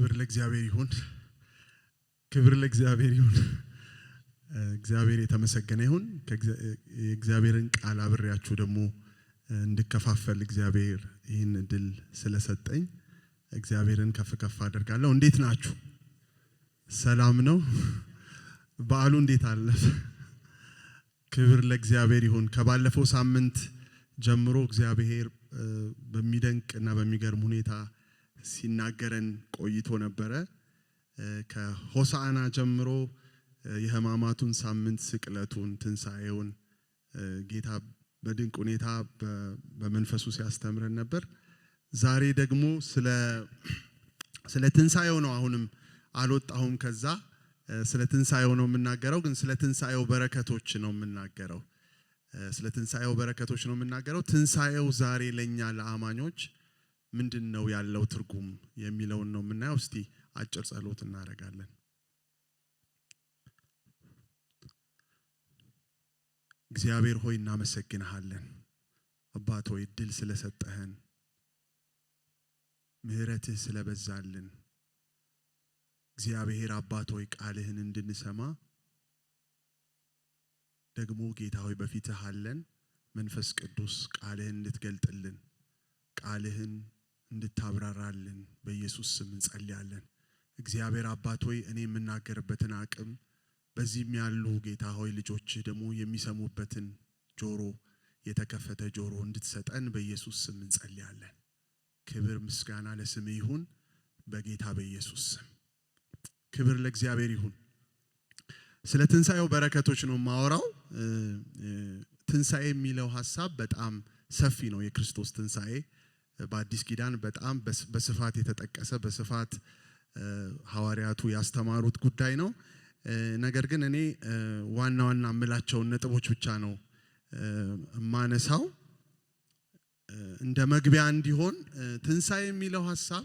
ክብር ለእግዚአብሔር ይሁን። ክብር ለእግዚአብሔር ይሁን። እግዚአብሔር የተመሰገነ ይሁን። የእግዚአብሔርን ቃል አብሬያችሁ ደግሞ እንድከፋፈል እግዚአብሔር ይህን እድል ስለሰጠኝ እግዚአብሔርን ከፍ ከፍ አደርጋለሁ። እንዴት ናችሁ? ሰላም ነው? በዓሉ እንዴት አለፈ? ክብር ለእግዚአብሔር ይሁን። ከባለፈው ሳምንት ጀምሮ እግዚአብሔር በሚደንቅና በሚገርም ሁኔታ ሲናገረን ቆይቶ ነበረ። ከሆሳዕና ጀምሮ የሕማማቱን ሳምንት፣ ስቅለቱን፣ ትንሣኤውን ጌታ በድንቅ ሁኔታ በመንፈሱ ሲያስተምረን ነበር። ዛሬ ደግሞ ስለ ትንሣኤው ነው። አሁንም አልወጣሁም ከዛ። ስለ ትንሣኤው ነው የምናገረው፣ ግን ስለ ትንሣኤው በረከቶች ነው የምናገረው። ስለ ትንሣኤው በረከቶች ነው የምናገረው። ትንሣኤው ዛሬ ለኛ ለአማኞች ምንድነው ያለው ትርጉም የሚለውን ነው የምናየው። እስቲ አጭር ጸሎት እናደርጋለን። እግዚአብሔር ሆይ እናመሰግንሃለን። አባት ሆይ እድል ስለሰጠህን፣ ምሕረትህ ስለበዛልን፣ እግዚአብሔር አባት ሆይ ቃልህን እንድንሰማ ደግሞ ጌታ ሆይ በፊትህ አለን። መንፈስ ቅዱስ ቃልህን እንድትገልጥልን፣ ቃልህን እንድታብራራልን በኢየሱስ ስም እንጸልያለን። እግዚአብሔር አባት ሆይ እኔ የምናገርበትን አቅም፣ በዚህም ያሉ ጌታ ሆይ ልጆችህ ደግሞ የሚሰሙበትን ጆሮ፣ የተከፈተ ጆሮ እንድትሰጠን በኢየሱስ ስም እንጸልያለን። ክብር ምስጋና ለስምህ ይሁን በጌታ በኢየሱስ ስም። ክብር ለእግዚአብሔር ይሁን። ስለ ትንሣኤው በረከቶች ነው የማወራው። ትንሣኤ የሚለው ሐሳብ በጣም ሰፊ ነው። የክርስቶስ ትንሣኤ በአዲስ ኪዳን በጣም በስፋት የተጠቀሰ፣ በስፋት ሐዋርያቱ ያስተማሩት ጉዳይ ነው። ነገር ግን እኔ ዋና ዋና የምላቸውን ነጥቦች ብቻ ነው የማነሳው እንደ መግቢያ እንዲሆን። ትንሣኤ የሚለው ሐሳብ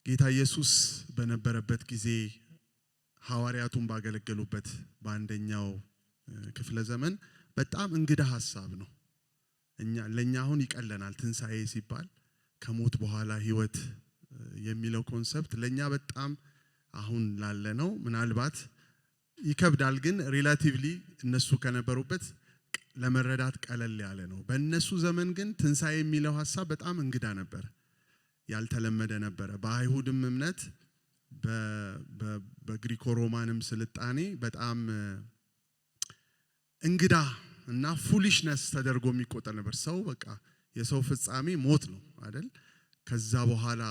ጌታ ኢየሱስ በነበረበት ጊዜ ሐዋርያቱን ባገለገሉበት በአንደኛው ክፍለ ዘመን በጣም እንግዳ ሐሳብ ነው። ለኛ አሁን ይቀለናል። ትንሣኤ ሲባል ከሞት በኋላ ሕይወት የሚለው ኮንሰፕት ለኛ በጣም አሁን ላለ ነው ምናልባት ይከብዳል። ግን ሪላቲቭሊ እነሱ ከነበሩበት ለመረዳት ቀለል ያለ ነው። በእነሱ ዘመን ግን ትንሣኤ የሚለው ሐሳብ በጣም እንግዳ ነበር፣ ያልተለመደ ነበረ። በአይሁድም እምነት በግሪኮ ሮማንም ስልጣኔ በጣም እንግዳ እና ፉሊሽነስ ተደርጎ የሚቆጠር ነበር። ሰው በቃ የሰው ፍጻሜ ሞት ነው አይደል? ከዛ በኋላ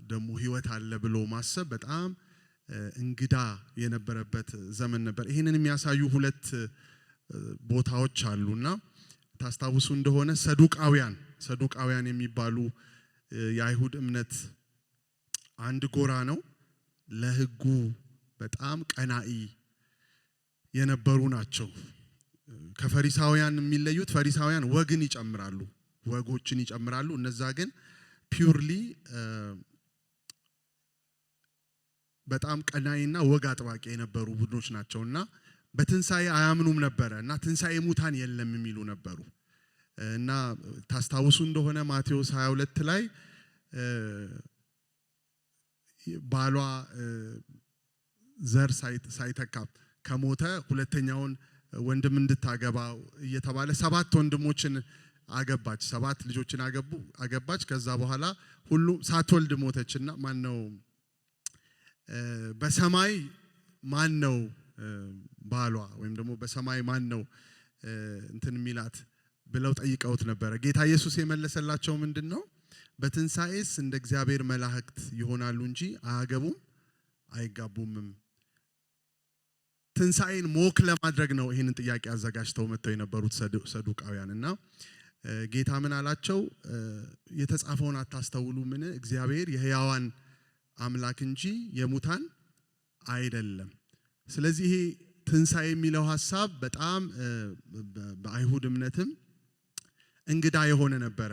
ደግሞ ሕይወት አለ ብሎ ማሰብ በጣም እንግዳ የነበረበት ዘመን ነበር። ይህንን የሚያሳዩ ሁለት ቦታዎች አሉና ታስታውሱ እንደሆነ ሰዱቃውያን የሚባሉ የአይሁድ እምነት አንድ ጎራ ነው። ለሕጉ በጣም ቀናኢ የነበሩ ናቸው። ከፈሪሳውያን የሚለዩት ፈሪሳውያን ወጎችን ይጨምራሉ። እነዛ ግን ፒውርሊ በጣም ቀናኢና ወግ አጥባቂ የነበሩ ቡድኖች ናቸውና በትንሣኤ አያምኑም ነበረ እና ትንሣኤ ሙታን የለም የሚሉ ነበሩ። እና ታስታውሱ እንደሆነ ማቴዎስ 22 ላይ ባሏ ዘር ሳይተካ ከሞተ ሁለተኛውን ወንድም እንድታገባ እየተባለ 7 ወንድሞችን አገባች፣ 7 ልጆችን አገባች። ከዛ በኋላ ሁሉ ሳትወልድ ሞተችና ማነው በሰማይ ማነው ባሏ ወይም ደግሞ በሰማይ ማነው እንትን ሚላት ብለው ጠይቀውት ነበረ። ጌታ ኢየሱስ የመለሰላቸው ምንድነው? በትንሣኤስ እንደ እግዚአብሔር መላእክት ይሆናሉ እንጂ አያገቡም አይጋቡምም። ትንሣኤን ሞክ ለማድረግ ነው ይህንን ጥያቄ አዘጋጅተው መጥተው የነበሩት ሰዱቃውያን። እና ጌታ ምን አላቸው? የተጻፈውን አታስተውሉ ምን? እግዚአብሔር የሕያዋን አምላክ እንጂ የሙታን አይደለም። ስለዚህ ይሄ ትንሣኤ የሚለው ሐሳብ በጣም በአይሁድ እምነትም እንግዳ የሆነ ነበረ።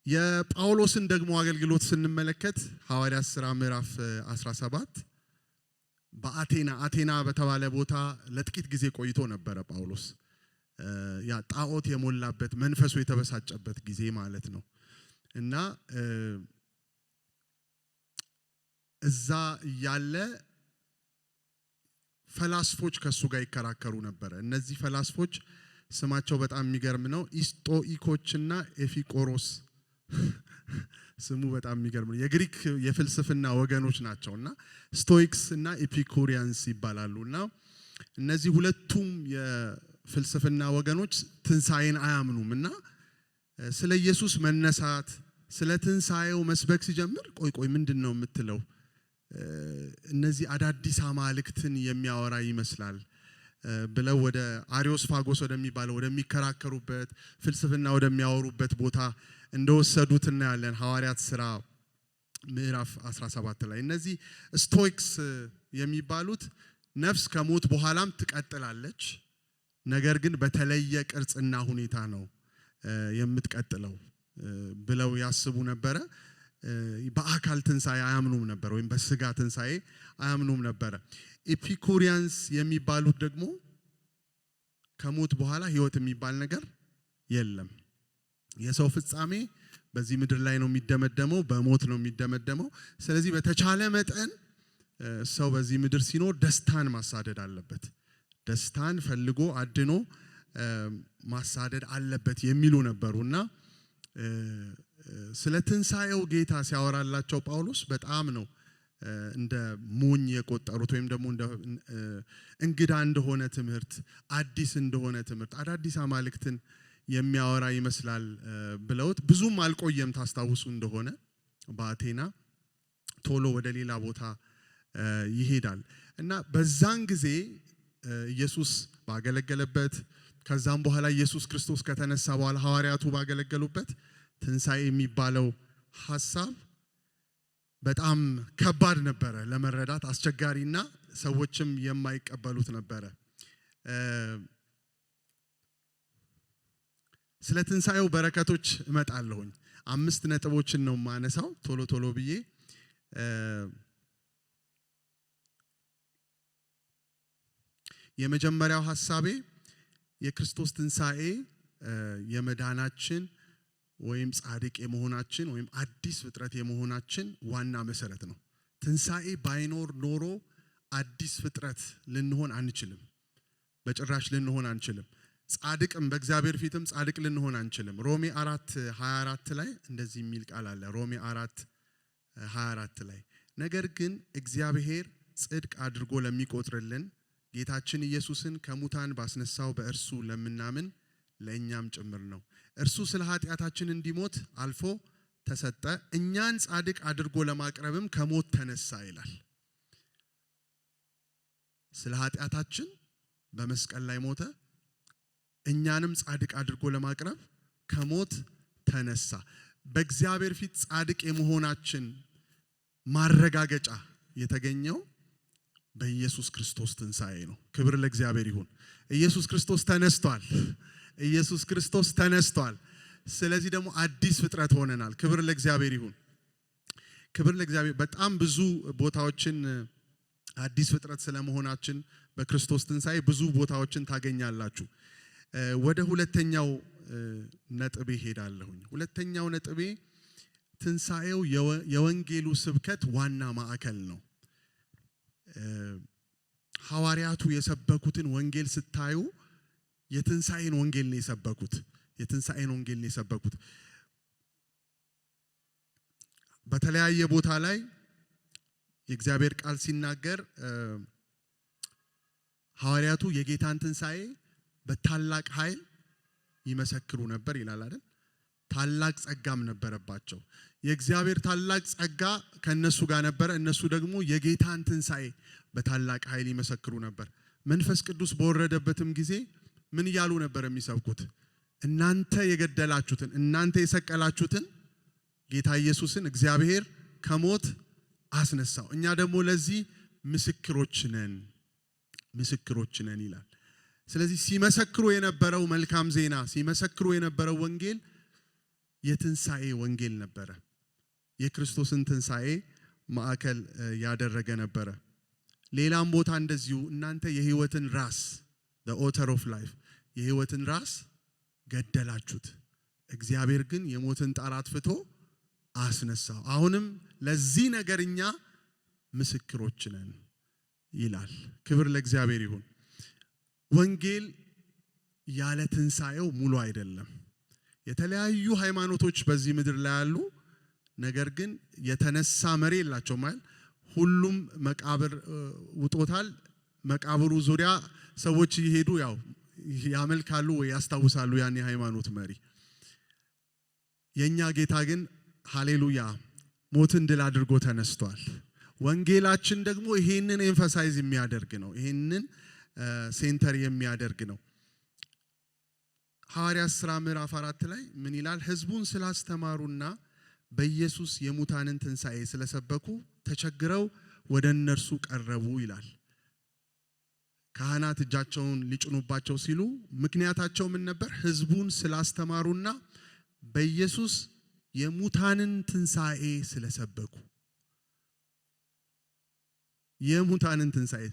የጳውሎስን ደግሞ አገልግሎት ስንመለከት ሐዋርያት ሥራ ምዕራፍ 17 በአቴና በተባለ ቦታ ለጥቂት ጊዜ ቆይቶ ነበረ ጳውሎስ። ያ ጣዖት የሞላበት መንፈሱ የተበሳጨበት ጊዜ ማለት ነው። እና እዛ ያለ ፈላስፎች ከሱ ጋር ይከራከሩ ነበር። እነዚህ ፈላስፎች ስማቸው በጣም የሚገርም ነው። ኢስጦኢኮችና ኤፊቆሮስ ስሙ በጣም የሚገርም ነው። የግሪክ የፍልስፍና ወገኖች ናቸውና ስቶይክስ እና ኤፒኩሪያንስ ይባላሉና እነዚህ ሁለቱም የፍልስፍና ወገኖች ትንሳኤን አያምኑምና ስለ ኢየሱስ መነሳት ስለ ትንሳኤው መስበክ ሲጀምር ቆይ ምንድነው የምትለው? እነዚህ አዳዲስ አማልክትን የሚያወራ ይመስላል ብለው ወደ አሪዮስፋጎስ ወደሚባለው ወደሚከራከሩበት ፍልስፍና ወደሚያወሩበት ቦታ እንደወሰዱት እናያለን። ሐዋርያት ሥራ ምዕራፍ 17 ላይ እነዚህ ስቶይክስ የሚባሉት ነፍስ ከሞት በኋላም ትቀጥላለች፣ ነገር ግን በተለየ ቅርጽና ሁኔታ ነው የምትቀጥለው ብለው ያስቡ ነበረ። በአካል ትንሳኤ አያምኑም ነበር፣ ወይም በስጋ ትንሳኤ አያምኑም ነበር። ኤፒኩሪያንስ የሚባሉት ደግሞ ከሞት በኋላ ህይወት የሚባል ነገር የለም፣ የሰው ፍጻሜ በዚህ ምድር ላይ ነው የሚደመደመው፣ በሞት ነው የሚደመደመው። ስለዚህ በተቻለ መጠን ሰው በዚህ ምድር ሲኖር ደስታን ማሳደድ አለበት፣ ደስታን ፈልጎ አድኖ ማሳደድ አለበት የሚሉ ነበሩና ስለ ትንሳኤው ጌታ ሲያወራላቸው ጳውሎስ በጣም ነው እንደ ሞኝ የቆጠሩት፣ ወይም ደግሞ እንደ እንግዳ እንደሆነ ትምህርት፣ አዲስ እንደሆነ ትምህርት፣ አዳዲስ አማልክትን የሚያወራ ይመስላል ብለውት ብዙም አልቆየም። ታስታውሱ እንደሆነ በአቴና ቶሎ ወደ ሌላ ቦታ ይሄዳል እና በዛን ጊዜ ኢየሱስ ባገለገለበት ከዛም በኋላ ኢየሱስ ክርስቶስ ከተነሳ በኋላ ሐዋርያቱ ባገለገሉበት ትንሳኤ የሚባለው ሐሳብ በጣም ከባድ ነበረ ለመረዳት፣ አስቸጋሪና ሰዎችም የማይቀበሉት ነበረ። ስለ ትንሳኤው በረከቶች እመጣለሁኝ። 5 ነጥቦችን ነው ማነሳው ቶሎ ብዬ። የመጀመሪያው ሐሳቤ የክርስቶስ ትንሳኤ የመዳናችን ወይም ጻድቅ የመሆናችን ወይም አዲስ ፍጥረት የመሆናችን ዋና መሰረት ነው። ትንሳኤ ባይኖር ኖሮ አዲስ ፍጥረት ልንሆን አንችልም፣ በጭራሽ ልንሆን አንችልም። ጻድቅም በእግዚአብሔር ፊትም ጻድቅ ልንሆን አንችልም። ሮሜ 4:24 ላይ እንደዚህ የሚል ቃል አለ። ሮሜ 4:24 ላይ ነገር ግን እግዚአብሔር ጽድቅ አድርጎ ለሚቆጥርልን ጌታችን ኢየሱስን ከሙታን ባስነሳው በእርሱ ለምናምን ለእኛም ጭምር ነው። እርሱ ስለ ኃጢአታችን እንዲሞት አልፎ ተሰጠ፣ እኛን ጻድቅ አድርጎ ለማቅረብም ከሞት ተነሳ ይላል። ስለ ኃጢአታችን በመስቀል ላይ ሞተ፣ እኛንም ጻድቅ አድርጎ ለማቅረብ ከሞት ተነሳ። በእግዚአብሔር ፊት ጻድቅ የመሆናችን ማረጋገጫ የተገኘው በኢየሱስ ክርስቶስ ትንሳኤ ነው። ክብር ለእግዚአብሔር ይሁን። ኢየሱስ ክርስቶስ ተነስቷል። ኢየሱስ ክርስቶስ ተነስቷል። ስለዚህ ደግሞ አዲስ ፍጥረት ሆነናል። ክብር ለእግዚአብሔር ይሁን። ክብር ለእግዚአብሔር። በጣም ብዙ ቦታዎችን አዲስ ፍጥረት ስለመሆናችን በክርስቶስ ትንሳኤ ብዙ ቦታዎችን ታገኛላችሁ። ወደ ሁለተኛው ነጥቤ ሄዳለሁኝ። ሁለተኛው ነጥቤ ትንሳኤው የወንጌሉ ስብከት ዋና ማዕከል ነው። ሐዋርያቱ የሰበኩትን ወንጌል ስታዩ የትንሳኤን ወንጌል ነው የሰበኩት። የትንሳኤን ወንጌል ነው የሰበኩት። በተለያየ ቦታ ላይ የእግዚአብሔር ቃል ሲናገር ሐዋርያቱ የጌታን ትንሳኤ በታላቅ ኃይል ይመሰክሩ ነበር ይላል አይደል? ታላቅ ጸጋም ነበረባቸው። የእግዚአብሔር ታላቅ ጸጋ ከነሱ ጋር ነበረ። እነሱ ደግሞ የጌታን ትንሳኤ በታላቅ ኃይል ይመሰክሩ ነበር። መንፈስ ቅዱስ በወረደበትም ጊዜ ምን እያሉ ነበር የሚሰብኩት? እናንተ የገደላችሁትን፣ እናንተ የሰቀላችሁትን ጌታ ኢየሱስን እግዚአብሔር ከሞት አስነሳው፣ እኛ ደግሞ ለዚህ ምስክሮች ነን ይላል። ስለዚህ ሲመሰክሩ የነበረው መልካም ዜና፣ ሲመሰክሩ የነበረው ወንጌል የትንሳኤ ወንጌል ነበረ። የክርስቶስን ትንሳኤ ማዕከል ያደረገ ነበረ። ሌላም ቦታ እንደዚሁ እናንተ የሕይወትን ራስ the author of life የሕይወትን ራስ ገደላችሁት፣ እግዚአብሔር ግን የሞትን ጣር አጥፍቶ አስነሳው። አሁንም ለዚህ ነገር እኛ ምስክሮች ነን ይላል። ክብር ለእግዚአብሔር ይሁን። ወንጌል ያለ ትንሣኤው ሙሉ አይደለም። የተለያዩ ሃይማኖቶች በዚህ ምድር ላይ አሉ። ነገር ግን የተነሳ መሪ የላቸውም ማለት ሁሉም መቃብር ውጦታል። መቃብሩ ዙሪያ ሰዎች ይሄዱ ያው ያመልካሉ ወይ ያስታውሳሉ ያን የሃይማኖት መሪ። የኛ ጌታ ግን ሃሌሉያ ሞትን ድል አድርጎ ተነስቷል። ወንጌላችን ደግሞ ይሄንን ኤምፋሳይዝ የሚያደርግ ነው። ይሄንን ሴንተር የሚያደርግ ነው። ሐዋርያት ሥራ ምዕራፍ 4 ላይ ምን ይላል? ሕዝቡን ስላስተማሩና በኢየሱስ የሙታንን ትንሣኤ ስለሰበኩ ተቸግረው ወደ እነርሱ ቀረቡ ይላል። ካህናት እጃቸውን ሊጭኑባቸው ሲሉ ምክንያታቸው ምን ነበር? ሕዝቡን ስላስተማሩና በኢየሱስ የሙታንን ትንሣኤ ስለሰበኩ። የሙታንን ትንሣኤ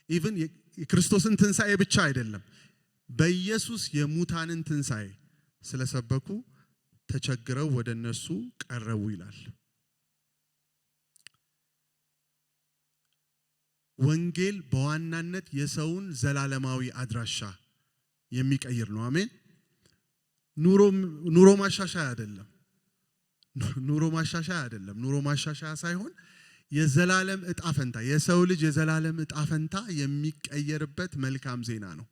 ኢቭን የክርስቶስን ትንሣኤ ብቻ አይደለም፣ በኢየሱስ የሙታንን ትንሣኤ ስለሰበኩ ተቸግረው ወደ እነሱ ቀረቡ ይላል። ወንጌል በዋናነት የሰውን ዘላለማዊ አድራሻ የሚቀይር ነው። አሜን። ኑሮ ማሻሻያ አይደለም። ኑሮ ማሻሻያ ሳይሆን የዘላለም ዕጣ ፈንታ፣ የሰው ልጅ የዘላለም ዕጣ ፈንታ የሚቀየርበት መልካም ዜና ነው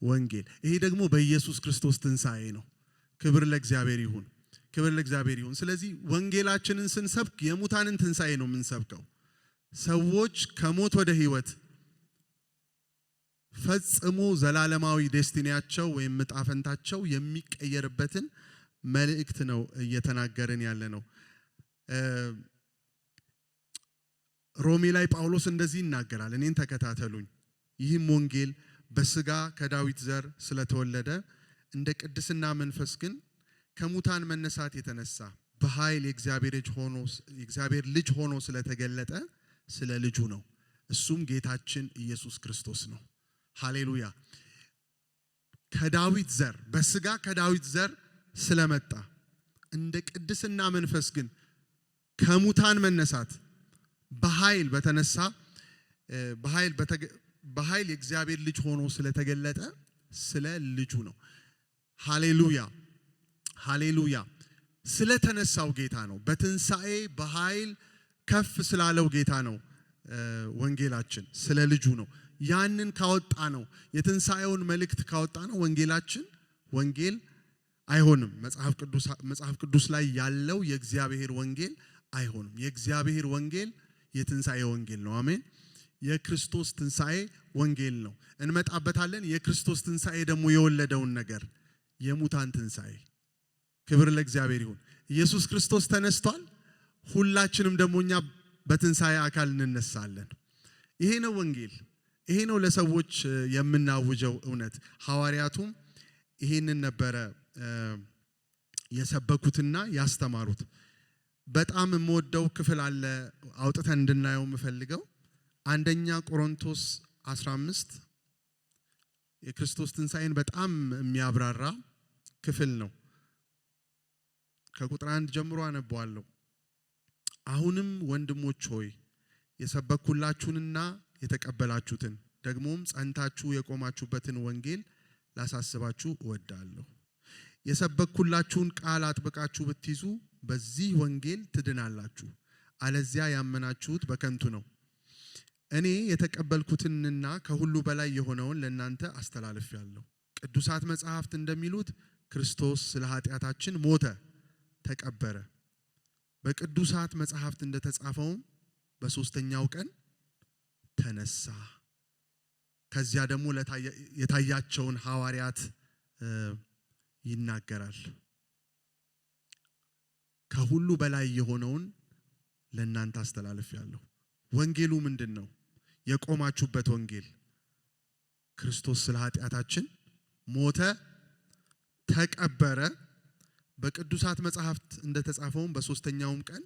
ወንጌል። ይሄ ደግሞ በኢየሱስ ክርስቶስ ትንሣኤ ነው። ክብር ለእግዚአብሔር ይሁን። ስለዚህ ወንጌላችንን ስንሰብክ የሙታንን ትንሣኤ ነው የምንሰብከው። ሰዎች ከሞት ወደ ሕይወት ፈጽሞ ዘላለማዊ ዴስቲኒያቸው ወይም ዕጣ ፈንታቸው የሚቀየርበትን መልእክት ነው እየተናገርን ያለ ነው። ሮሜ ላይ ጳውሎስ እንደዚህ ይናገራል። እኔን ተከታተሉኝ። ይህም ወንጌል በሥጋ ከዳዊት ዘር ስለተወለደ እንደ ቅድስና መንፈስ ግን ከሙታን መነሳት የተነሳ በኃይል የእግዚአብሔር ልጅ ሆኖ ስለተገለጠ ስለ ልጁ ነው። እሱም ጌታችን ኢየሱስ ክርስቶስ ነው። ሃሌሉያ። ከዳዊት ዘር በሥጋ ከዳዊት ዘር ስለመጣ እንደ ቅድስና መንፈስ ግን ከሙታን መነሳት በኃይል በተነሳ በኃይል የእግዚአብሔር ልጅ ሆኖ ስለተገለጠ ስለ ልጁ ነው። ሃሌሉያ። ስለተነሳው ጌታ ነው። በትንሣኤ በኃይል ከፍ ስላለው ጌታ ነው ወንጌላችን። ስለ ልጁ ነው። ያንን ካወጣ ነው የትንሣኤውን መልእክት ካወጣ ነው ወንጌል አይሆንም። መጽሐፍ ቅዱስ ላይ ያለው የእግዚአብሔር ወንጌል አይሆንም። የእግዚአብሔር ወንጌል የትንሣኤ ወንጌል ነው። አሜን። የክርስቶስ ትንሣኤ ወንጌል ነው። እንመጣበታለን። የክርስቶስ ትንሣኤ ደግሞ የወለደውን ነገር የሙታን ትንሣኤ። ክብር ለእግዚአብሔር ይሁን። ኢየሱስ ክርስቶስ ተነስቷል። ሁላችንም ደግሞ እኛ በትንሣኤ አካል እንነሳለን። ይሄ ነው ወንጌል። ይሄ ነው ለሰዎች የምናውጀው እውነት። ሐዋርያቱም ይሄንን ነበረ የሰበኩትና ያስተማሩት። በጣም የምወደው ክፍል አለ አውጥተን እንድናየው የምፈልገው አንደኛ ቆሮንቶስ 15 የክርስቶስ ትንሣኤን በጣም የሚያብራራ ክፍል ነው። ከቁጥር 1 ጀምሮ አነበዋለሁ። አሁንም ወንድሞች ሆይ የሰበኩላችሁንና የተቀበላችሁትን ደግሞም ጸንታችሁ የቆማችሁበትን ወንጌል ላሳስባችሁ እወዳለሁ። የሰበኩላችሁን ቃል አጥብቃችሁ ብትይዙ በዚህ ወንጌል ትድናላችሁ፣ አለዚያ ያመናችሁት በከንቱ ነው። እኔ የተቀበልኩትንና ከሁሉ በላይ የሆነውን ለእናንተ አስተላልፌአለሁ። ቅዱሳት መጻሕፍት እንደሚሉት ክርስቶስ ስለ ኃጢአታችን ሞተ፣ ተቀበረ። በቅዱሳት መጻሕፍት እንደተጻፈውም በሦስተኛው ቀን ተነሳ። ከዚያ ደግሞ የታያቸውን ሐዋርያት ይናገራል። ከሁሉ በላይ የሆነውን ለእናንተ አስተላልፌአለሁ። ወንጌሉ ምንድን ነው? የቆማችሁበት ወንጌል ክርስቶስ ስለ ኃጢአታችን ሞተ፣ ተቀበረ፣ በቅዱሳት መጻሕፍት እንደተጻፈውም በሦስተኛውም ቀን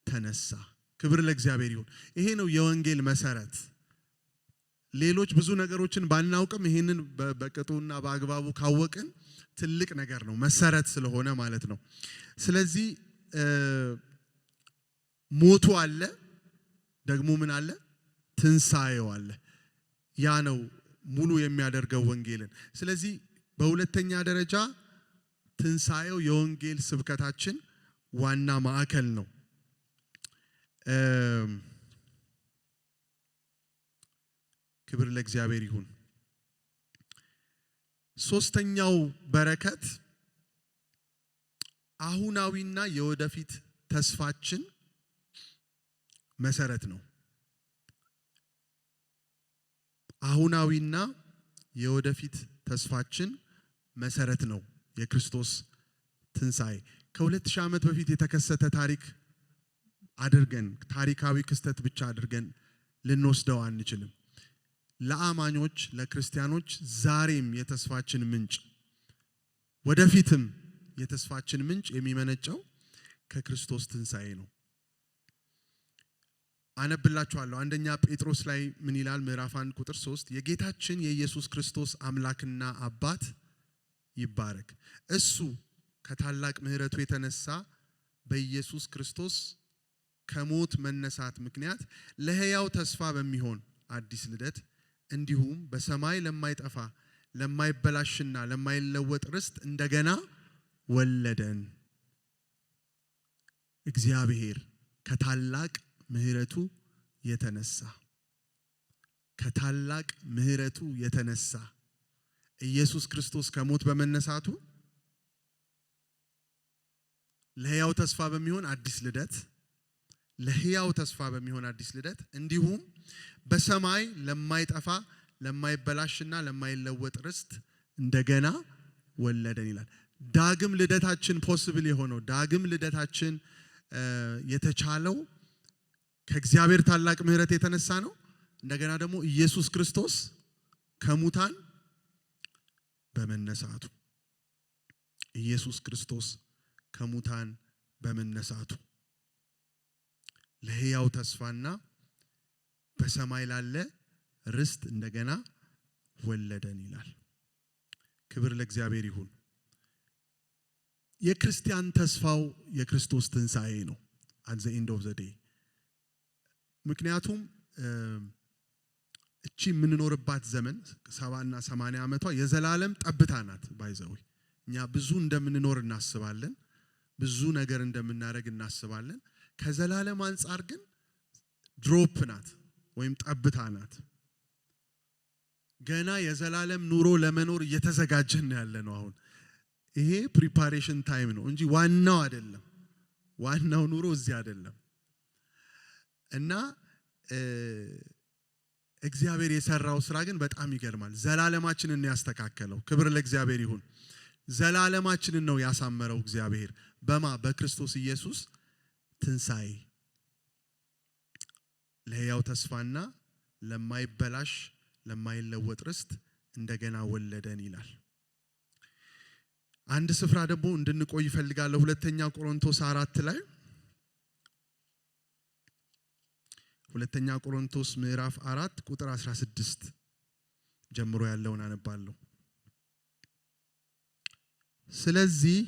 ተነሳ። ክብር ለእግዚአብሔር ይሁን። ይሄ ነው የወንጌል መሰረት። ሌሎች ብዙ ነገሮችን ባናውቅም ይሄንን በቅጡና በአግባቡ ካወቅን ትልቅ ነገር ነው፣ መሰረት ስለሆነ ማለት ነው። ስለዚህ ሞቱ አለ፣ ደግሞ ምን አለ? ትንሣኤው አለ። ያ ነው ሙሉ የሚያደርገው ወንጌልን። ስለዚህ በሁለተኛ ደረጃ ትንሣኤው የወንጌል ስብከታችን ዋና ማዕከል ነው። ክብር ለእግዚአብሔር ይሁን። ሶስተኛው በረከት አሁናዊና የወደፊት ተስፋችን መሰረት ነው። አሁናዊና የወደፊት ተስፋችን መሰረት ነው የክርስቶስ ትንሣኤ። ከ2000 ዓመት በፊት የተከሰተ ታሪክ አድርገን ታሪካዊ ክስተት ብቻ አድርገን ልንወስደው አንችልም። ለአማኞች ለክርስቲያኖች ዛሬም የተስፋችን ምንጭ ወደፊትም የተስፋችን ምንጭ የሚመነጨው ከክርስቶስ ትንሣኤ ነው። አነብላችኋለሁ። አንደኛ ጴጥሮስ ላይ ምን ይላል? ምዕራፍ 1 ቁጥር 3 የጌታችን የኢየሱስ ክርስቶስ አምላክና አባት ይባረክ። እሱ ከታላቅ ምሕረቱ የተነሳ በኢየሱስ ክርስቶስ ከሞት መነሳት ምክንያት ለሕያው ተስፋ በሚሆን አዲስ ልደት እንዲሁም በሰማይ ለማይጠፋ ለማይበላሽና ለማይለወጥ ርስት እንደገና ወለደን። እግዚአብሔር ከታላቅ ምሕረቱ የተነሳ ኢየሱስ ክርስቶስ ከሞት በመነሳቱ ለሕያው ተስፋ በሚሆን አዲስ ልደት እንዲሁም በሰማይ ለማይጠፋ ለማይበላሽና ለማይለወጥ ርስት እንደገና ወለደን ይላል። ዳግም ልደታችን ፖሲብል የሆነው ዳግም ልደታችን የተቻለው ከእግዚአብሔር ታላቅ ምሕረት የተነሳ ነው። እንደገና ደግሞ ኢየሱስ ክርስቶስ ከሙታን በመነሳቱ ለሕያው ተስፋና በሰማይ ላለ ርስት እንደገና ወለደን ይላል። ክብር ለእግዚአብሔር ይሁን። የክርስቲያን ተስፋው የክርስቶስ ትንሣኤ ነው at the end of the day። ምክንያቱም እቺ የምንኖርባት ዘመን 70 እና 80 ዓመቷ የዘላለም ጠብታ ናት። ባይዘው እኛ ብዙ እንደምንኖር እናስባለን፣ ብዙ ነገር እንደምናደርግ እናስባለን። ከዘላለም አንፃር ግን ድሮፕ ናት ወይም ጠብታ ናት። ገና የዘላለም ኑሮ ለመኖር እየተዘጋጀን ያለ ነው። አሁን ይሄ ፕሪፓሬሽን ታይም ነው እንጂ ዋናው አይደለም። ዋናው ኑሮ እዚህ አይደለም። እና እግዚአብሔር የሰራው ስራ ግን በጣም ይገርማል። ዘላለማችንን ነው ያስተካከለው። ክብር ለእግዚአብሔር ይሁን። ዘላለማችንን ነው ያሳመረው እግዚአብሔር በክርስቶስ ኢየሱስ ትንሣኤ ለሕያው ተስፋና ለማይበላሽ ለማይለወጥ ርስት እንደገና ወለደን ይላል። አንድ ስፍራ ደግሞ እንድንቆይ ይፈልጋለሁ። ሁለተኛ ቆሮንቶስ 4 ላይ ሁለተኛ ቆሮንቶስ ምዕራፍ 4 ቁጥር 16 ጀምሮ ያለውን አነባለሁ። ስለዚህ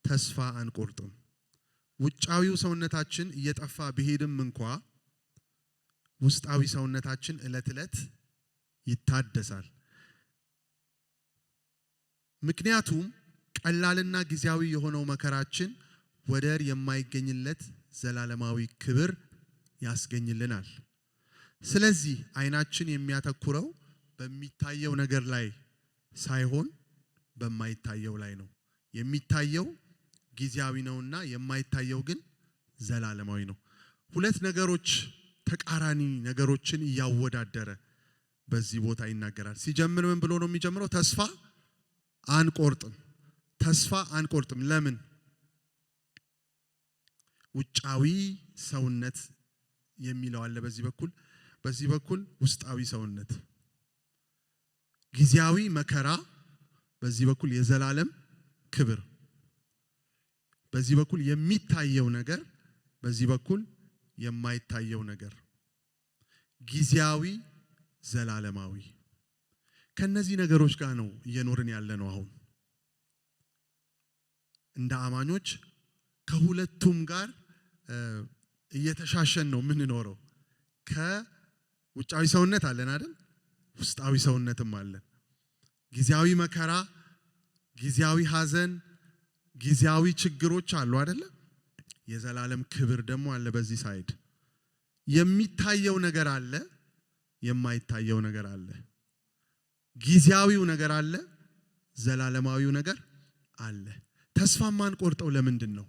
ተስፋ አንቆርጥም። ውጫዊው ሰውነታችን እየጠፋ ቢሄድም እንኳ ውስጣዊ ሰውነታችን ዕለት ዕለት ይታደሳል። ምክንያቱም ቀላልና ጊዜያዊ የሆነው መከራችን ወደር የማይገኝለት ዘላለማዊ ክብር ያስገኝልናል። ስለዚህ ዓይናችን የሚያተኩረው በሚታየው ነገር ላይ ሳይሆን በማይታየው ላይ ነው። የሚታየው ጊዜያዊ ነውና የማይታየው ግን ዘላለማዊ ነው። ሁለት ነገሮች ተቃራኒ ነገሮችን እያወዳደረ በዚህ ቦታ ይናገራል። ሲጀምር ምን ብሎ ነው የሚጀምረው? ተስፋ አንቆርጥም። ለምን? ውጫዊ ሰውነት የሚለው አለ በዚህ በኩል ውስጣዊ ሰውነት፣ ጊዜያዊ መከራ፣ በዚህ በኩል የዘላለም ክብር፣ በዚህ በኩል የሚታየው ነገር፣ በዚህ በኩል የማይታየው ነገር፣ ጊዜያዊ ዘላለማዊ። ከነዚህ ነገሮች ጋር ነው እየኖርን ያለ ነው። አሁን እንደ አማኞች ከሁለቱም ጋር እየተሻሸን ነው የምንኖረው። ከውጫዊ ሰውነት አለን አይደል? ውስጣዊ ሰውነትም አለን። ጊዜያዊ መከራ፣ ጊዜያዊ ሐዘን፣ ጊዜያዊ ችግሮች አሉ አይደል? የዘላለም ክብር ደግሞ አለ በዚህ ሳይድ። የሚታየው ነገር አለ፣ የማይታየው ነገር አለ። ጊዜያዊው ነገር አለ፣ ዘላለማዊው ነገር አለ። ተስፋ ማንቆርጠው ለምንድን ነው?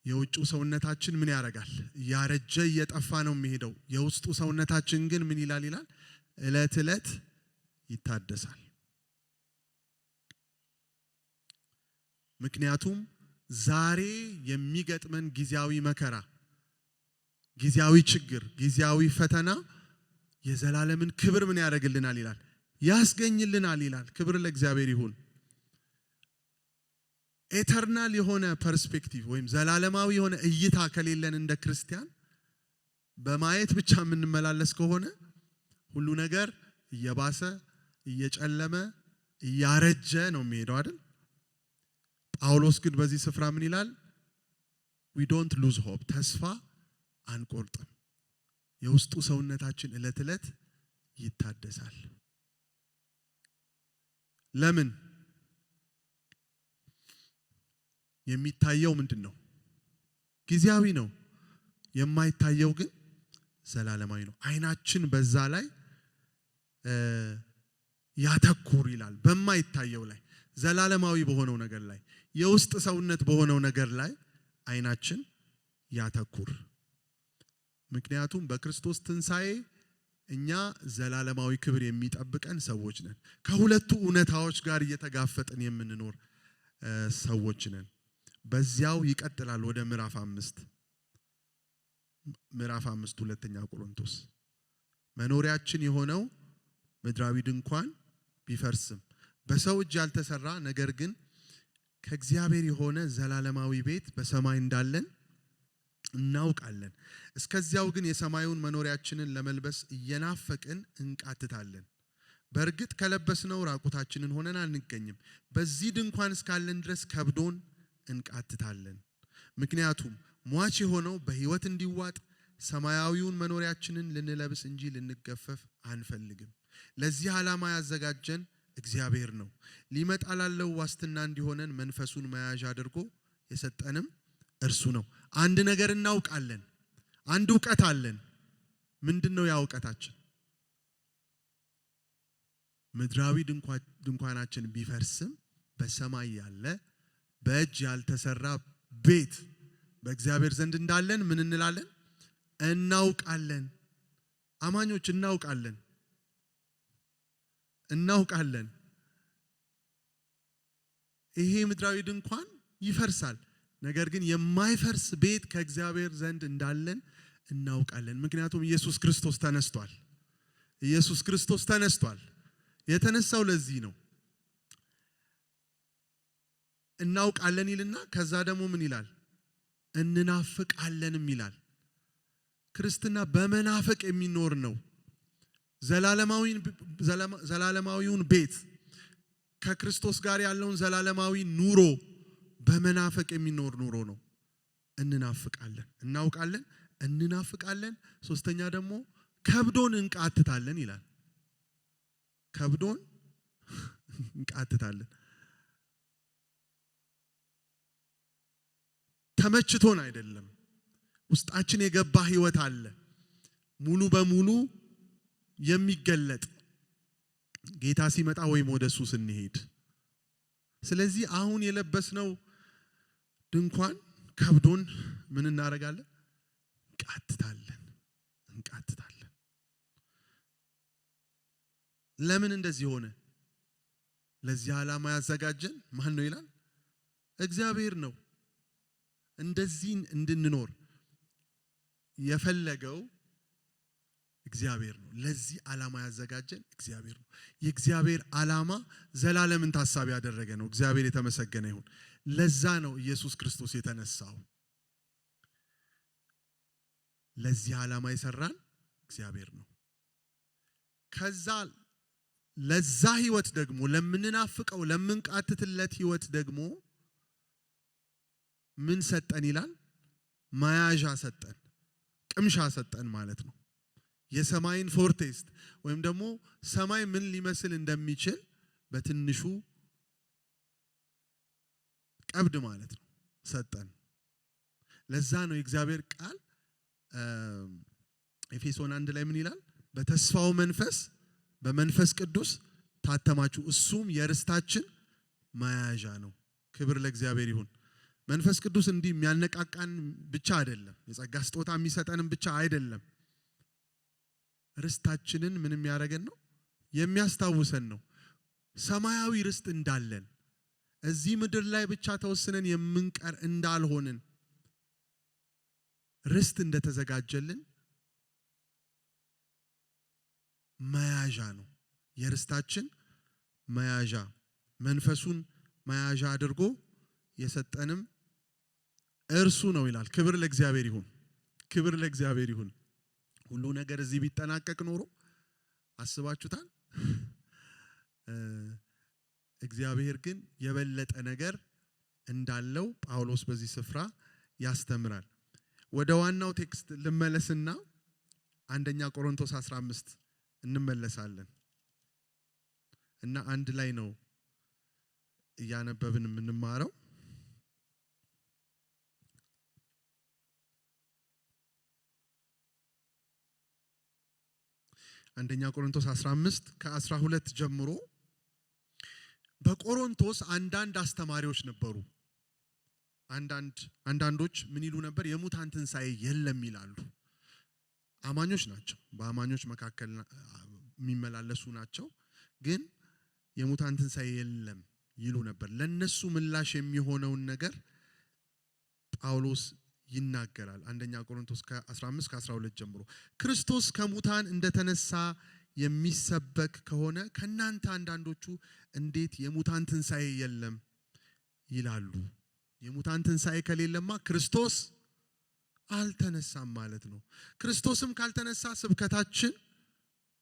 የውጭው ሰውነታችን ምን ያደርጋል? ያረጀ እየጠፋ ነው የሚሄደው። የውስጡ ሰውነታችን ግን ምን ይላል? እለት እለት ይታደሳል። ምክንያቱም ዛሬ የሚገጥመን ጊዜያዊ መከራ፣ ጊዜያዊ ችግር፣ ጊዜያዊ ፈተና የዘላለምን ክብር ምን ያደርግልናል ይላል? ያስገኝልናል ይላል። ክብር ለእግዚአብሔር ይሁን። ኤተርናል የሆነ ፐርስፔክቲቭ ወይም ዘላለማዊ የሆነ እይታ ከሌለን እንደ ክርስቲያን በማየት ብቻ የምንመላለስ ከሆነ ሁሉ ነገር እየባሰ እየጨለመ እያረጀ ነው የሚሄደው አይደል? ጳውሎስ ግን በዚህ ስፍራ ምን ይላል? we don't lose hope፣ ተስፋ አንቆርጥም። የውስጡ ሰውነታችን እለት እለት ይታደሳል። ለምን? የሚታየው ምንድነው? ጊዜያዊ ነው። የማይታየው ግን ዘላለማዊ ነው። አይናችን በዛ ላይ ያተኩር ይላል። በማይታየው ላይ፣ ዘላለማዊ በሆነው ነገር ላይ፣ የውስጥ ሰውነት በሆነው ነገር ላይ አይናችን ያተኩር። ምክንያቱም በክርስቶስ ትንሣኤ እኛ ዘላለማዊ ክብር የሚጠብቀን ሰዎች ነን። ከሁለቱ እውነታዎች ጋር እየተጋፈጥን የምንኖር ሰዎች ነን። በዚያው ይቀጥላል ወደ ምዕራፍ 5 ሁለተኛ ቆሮንቶስ። መኖሪያችን የሆነው ምድራዊ ድንኳን ቢፈርስም በሰው እጅ ያልተሰራ ነገር ግን ከእግዚአብሔር የሆነ ዘላለማዊ ቤት በሰማይ እንዳለን እናውቃለን። እስከዚያው ግን የሰማዩን መኖሪያችንን ለመልበስ እየናፈቅን እንቃትታለን። በእርግጥ ከለበስነው ራቁታችንን ሆነን አንገኝም። በዚህ ድንኳን እስካለን ድረስ ከብዶን እንቃትታለን። ምክንያቱም ሟች የሆነው በሕይወት እንዲዋጥ ሰማያዊውን መኖሪያችንን ልንለብስ እንጂ ልንገፈፍ አንፈልግም። ለዚህ ዓላማ ያዘጋጀን እግዚአብሔር ነው። ሊመጣ ላለው ዋስትና እንዲሆነን መንፈሱን መያዣ አድርጎ የሰጠንም እርሱ ነው። አንድ ነገር እናውቃለን። አንድ ዕውቀት አለን። ምንድነው ያ ዕውቀታችን? ምድራዊ ድንኳናችን ቢፈርስም በሰማይ ያለ በእጅ ያልተሰራ ቤት በእግዚአብሔር ዘንድ እንዳለን ምን እንላለን? እናውቃለን። አማኞች እናውቃለን። ይሄ ምድራዊ ድንኳን ይፈርሳል፣ ነገር ግን የማይፈርስ ቤት ከእግዚአብሔር ዘንድ እንዳለን እናውቃለን። ምክንያቱም ኢየሱስ ክርስቶስ ተነስቷል። የተነሳው ለዚህ ነው። እናውቃለን ይልና ከዛ ደግሞ ምን ይላል? እንናፍቃለንም ይላል። ክርስትና በመናፈቅ የሚኖር ነው። ዘላለማዊውን ቤት ከክርስቶስ ጋር ያለውን ዘላለማዊ ኑሮ በመናፈቅ የሚኖር ኑሮ ነው። እንናፍቃለን፣ እናውቃለን፣ እንናፍቃለን። ሶስተኛ ደግሞ ከብዶን እንቃትታለን ይላል። ከብዶን እንቃትታለን። ተመችቶን አይደለም። ውስጣችን የገባ ህይወት አለ፣ ሙሉ በሙሉ የሚገለጥ ጌታ ሲመጣ ወይም ወደሱ ስንሄድ። ስለዚህ አሁን የለበስነው ድንኳን ከብዶን ምን እናደርጋለን? እንቃትታለን። ለምን እንደዚህ ሆነ? ለዚህ ዓላማ ያዘጋጀን ማን ነው ይላል? እግዚአብሔር ነው። እንደዚህ እንድንኖር የፈለገው እግዚአብሔር ነው። ለዚህ ዓላማ ያዘጋጀን እግዚአብሔር ነው። የእግዚአብሔር ዓላማ ዘላለምን ታሳቢ ያደረገ ነው። እግዚአብሔር የተመሰገነ ይሁን። ለዛ ነው ኢየሱስ ክርስቶስ የተነሳው። ለዚህ ዓላማ የሰራን እግዚአብሔር ነው። ከዛ ለዛ ህይወት ደግሞ ለምንናፍቀው ለምንቃትትለት ህይወት ደግሞ ምን ሰጠን ይላል? መያዣ ሰጠን፣ ቅምሻ ሰጠን ማለት ነው። የሰማይን ፎርቴስት ወይም ደግሞ ሰማይ ምን ሊመስል እንደሚችል በትንሹ ቀብድ ማለት ነው ሰጠን። ለዛ ነው የእግዚአብሔር ቃል ኤፌሶን 1 ላይ ምን ይላል? በተስፋው መንፈስ በመንፈስ ቅዱስ ታተማችሁ፣ እሱም የርስታችን መያዣ ነው። ክብር ለእግዚአብሔር ይሁን። መንፈስ ቅዱስ እንዲህ የሚያነቃቃን ብቻ አይደለም፣ የጸጋ ስጦታ የሚሰጠንም ብቻ አይደለም። ርስታችንን ምን የሚያደርገን ነው? የሚያስታውሰን ነው። ሰማያዊ ርስት እንዳለን፣ እዚህ ምድር ላይ ብቻ ተወስነን የምንቀር እንዳልሆንን፣ ርስት እንደተዘጋጀልን መያዣ ነው። የርስታችን መያዣ መንፈሱን መያዣ አድርጎ የሰጠንም እርሱ ነው ይላል። ክብር ለእግዚአብሔር ይሁን። ክብር ለእግዚአብሔር ይሁን። ሁሉ ነገር እዚህ ቢጠናቀቅ ኖሮ አስባችሁታል? እግዚአብሔር ግን የበለጠ ነገር እንዳለው ጳውሎስ በዚህ ስፍራ ያስተምራል። ወደ ዋናው ቴክስት ልመለስና አንደኛ ቆሮንቶስ 15 እንመለሳለን እና አንድ ላይ ነው እያነበብን የምንማረው። አንደኛ ቆሮንቶስ 15 ከ12 ጀምሮ በቆሮንቶስ አንዳንድ አስተማሪዎች ነበሩ። አንዳንዶች ምን ይሉ ነበር? የሙታን ትንሣኤ የለም ይላሉ። አማኞች ናቸው፣ በአማኞች መካከል የሚመላለሱ ናቸው። ግን የሙታን ትንሣኤ የለም ይሉ ነበር። ለነሱ ምላሽ የሚሆነውን ነገር ጳውሎስ ይናገራል። አንደኛ ቆሮንቶስ ከ15 ከ12 ጀምሮ ክርስቶስ ከሙታን እንደተነሳ የሚሰበክ ከሆነ ከናንተ አንዳንዶቹ እንዴት የሙታን ትንሣኤ የለም ይላሉ? የሙታን ትንሣኤ ከሌለማ ክርስቶስ አልተነሳም ማለት ነው። ክርስቶስም ካልተነሳ ስብከታችን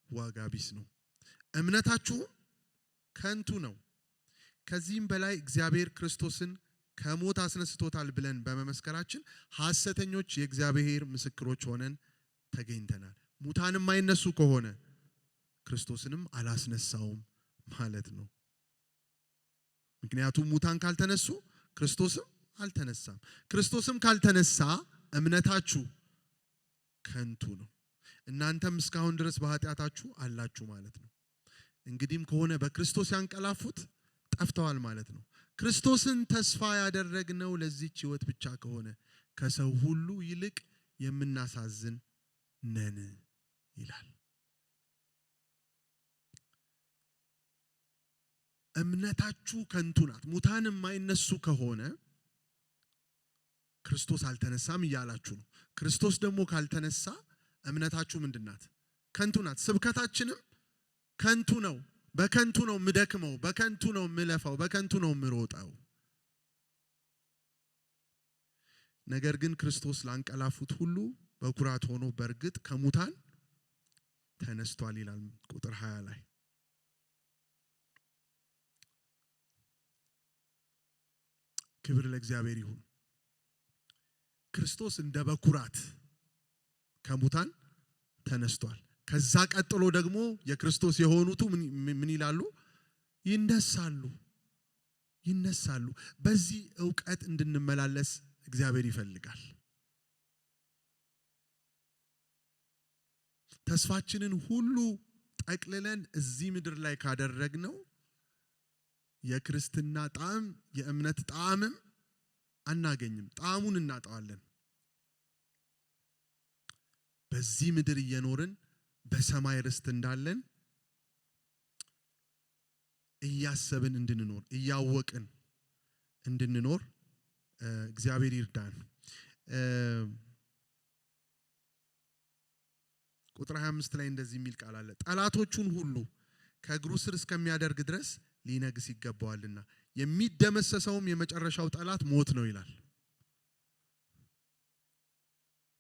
ዋጋ ቢስ ነው፣ እምነታችሁ ከንቱ ነው። ከዚህም በላይ እግዚአብሔር ክርስቶስን ከሞት አስነስቶታል ብለን በመመስከራችን ሐሰተኞች የእግዚአብሔር ምስክሮች ሆነን ተገኝተናል። ሙታን የማይነሱ ከሆነ ክርስቶስንም አላስነሳውም ማለት ነው። ምክንያቱም ሙታን ካልተነሱ ክርስቶስም አልተነሳም። ክርስቶስም ካልተነሳ እምነታችሁ ከንቱ ነው፣ እናንተም እስካሁን ድረስ በኃጢአታችሁ አላችሁ ማለት ነው። እንግዲህም ከሆነ በክርስቶስ ያንቀላፉት ጠፍተዋል ማለት ነው። ክርስቶስን ተስፋ ያደረግነው ለዚህች ሕይወት ብቻ ከሆነ ከሰው ሁሉ ይልቅ የምናሳዝን ነን ይላል። እምነታችሁ ከንቱ ናት። ሙታን የማይነሱ ከሆነ ክርስቶስ አልተነሳም እያላችሁ ነው። ክርስቶስ ደግሞ ካልተነሳ እምነታችሁ ምንድናት? ከንቱ ናት። ስብከታችንም ከንቱ ነው። በከንቱ ነው ምደክመው፣ በከንቱ ነው ምለፋው፣ በከንቱ ነው ምሮጣው። ነገር ግን ክርስቶስ ላንቀላፉት ሁሉ በኩራት ሆኖ በእርግጥ ከሙታን ተነስቷል ይላል ቁጥር 20 ላይ። ክብር ለእግዚአብሔር ይሁን። ክርስቶስ እንደ በኩራት ከሙታን ተነስቷል። ከዛ ቀጥሎ ደግሞ የክርስቶስ የሆኑቱ ምን ይላሉ? ይነሳሉ። በዚህ ዕውቀት እንድንመላለስ እግዚአብሔር ይፈልጋል። ተስፋችንን ሁሉ ጠቅልለን እዚህ ምድር ላይ ካደረግነው የክርስትና ጣዕም የእምነት ጣዕምም አናገኝም። ጣዕሙን እናጣዋለን። በዚህ ምድር እየኖርን በሰማይ ርስት እንዳለን እያሰብን እንድንኖር እያወቅን እንድንኖር እግዚአብሔር ይርዳን። ቁጥር 25 ላይ እንደዚህ የሚል ቃል አለ። ጠላቶቹን ሁሉ ከእግሩ ስር እስከሚያደርግ ድረስ ሊነግስ ይገባዋልና የሚደመሰሰውም የመጨረሻው ጠላት ሞት ነው ይላል።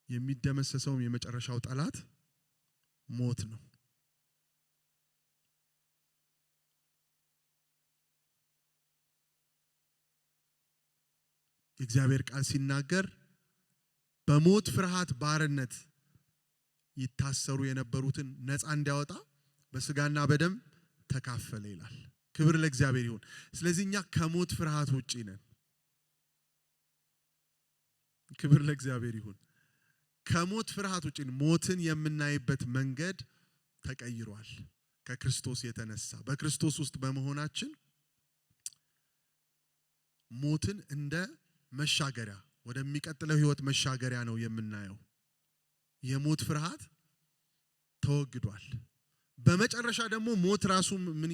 የሚደመሰሰውም የመጨረሻው ጠላት ሞት ነው። የእግዚአብሔር ቃል ሲናገር በሞት ፍርሃት ባርነት ይታሰሩ የነበሩትን ነፃ እንዲያወጣ በስጋና በደም ተካፈለ ይላል። ክብር ለእግዚአብሔር ይሁን። ስለዚህ እኛ ከሞት ፍርሃት ውጪ ነን። ክብር ለእግዚአብሔር ይሁን። ከሞት ፍርሃት ውጪ ሞትን የምናይበት መንገድ ተቀይሯል። ከክርስቶስ የተነሳ በክርስቶስ ውስጥ በመሆናችን ሞትን እንደ መሻገሪያ ወደሚቀጥለው ህይወት መሻገሪያ ነው የምናየው። የሞት ፍርሃት ተወግዷል። በመጨረሻ ደግሞ ሞት ራሱ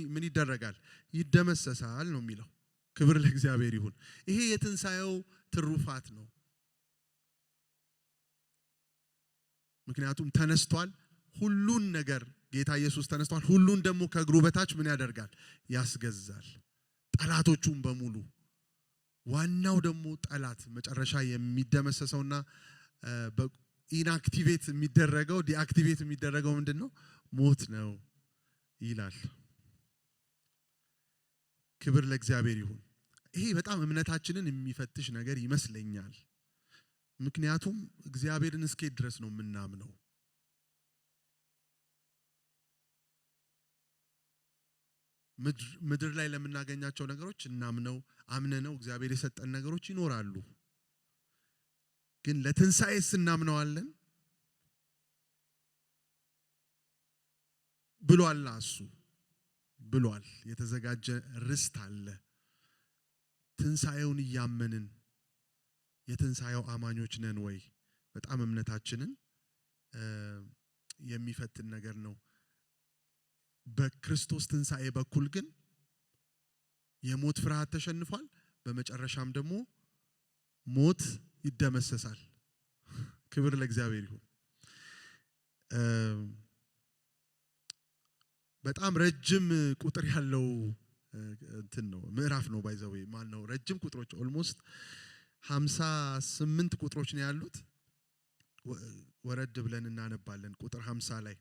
ምን ይደረጋል? ይደመሰሳል ነው የሚለው። ክብር ለእግዚአብሔር ይሁን። ይሄ የትንሣኤው ትሩፋት ነው። ምክንያቱም ተነስቷል። ሁሉን ነገር ጌታ ኢየሱስ ተነስቷል። ሁሉን ደግሞ ከእግሩ በታች ምን ያደርጋል? ያስገዛል። ጠላቶቹን በሙሉ ዋናው ደግሞ ጠላት መጨረሻ የሚደመሰሰውና ኢንአክቲቬት የሚደረገው ዲአክቲቬት የሚደረገው ምንድነው? ሞት ነው ይላል። ክብር ለእግዚአብሔር ይሁን። ይሄ በጣም እምነታችንን የሚፈትሽ ነገር ይመስለኛል። ምክንያቱም እግዚአብሔርን እስከ ድረስ ነው የምናምነው። ምድር ላይ ለምናገኛቸው ነገሮች አምነነው እግዚአብሔር የሰጠን ነገሮች ይኖራሉ። ግን ለትንሣኤስ እናምነዋለን ብሏል። እሱ ብሏል። የተዘጋጀ ርስት አለ። ትንሣኤውን እያመንን የትንሣኤው አማኞች ነን ወይ? በጣም እምነታችንን የሚፈትን ነገር ነው። በክርስቶስ ትንሣኤ በኩል ግን የሞት ፍርሃት ተሸንፏል። በመጨረሻም ደግሞ ሞት ይደመሰሳል። ክብር ለእግዚአብሔር ይሁን። በጣም ረጅም ቁጥር ያለው እንትን ነው ምዕራፍ ነው። ባይዘው ማን ነው ረጅም ቁጥሮች ኦልሞስት 58 ቁጥሮች ነው ያሉት። ወረድ ብለን እናነባለን። ቁጥር 50 ላይ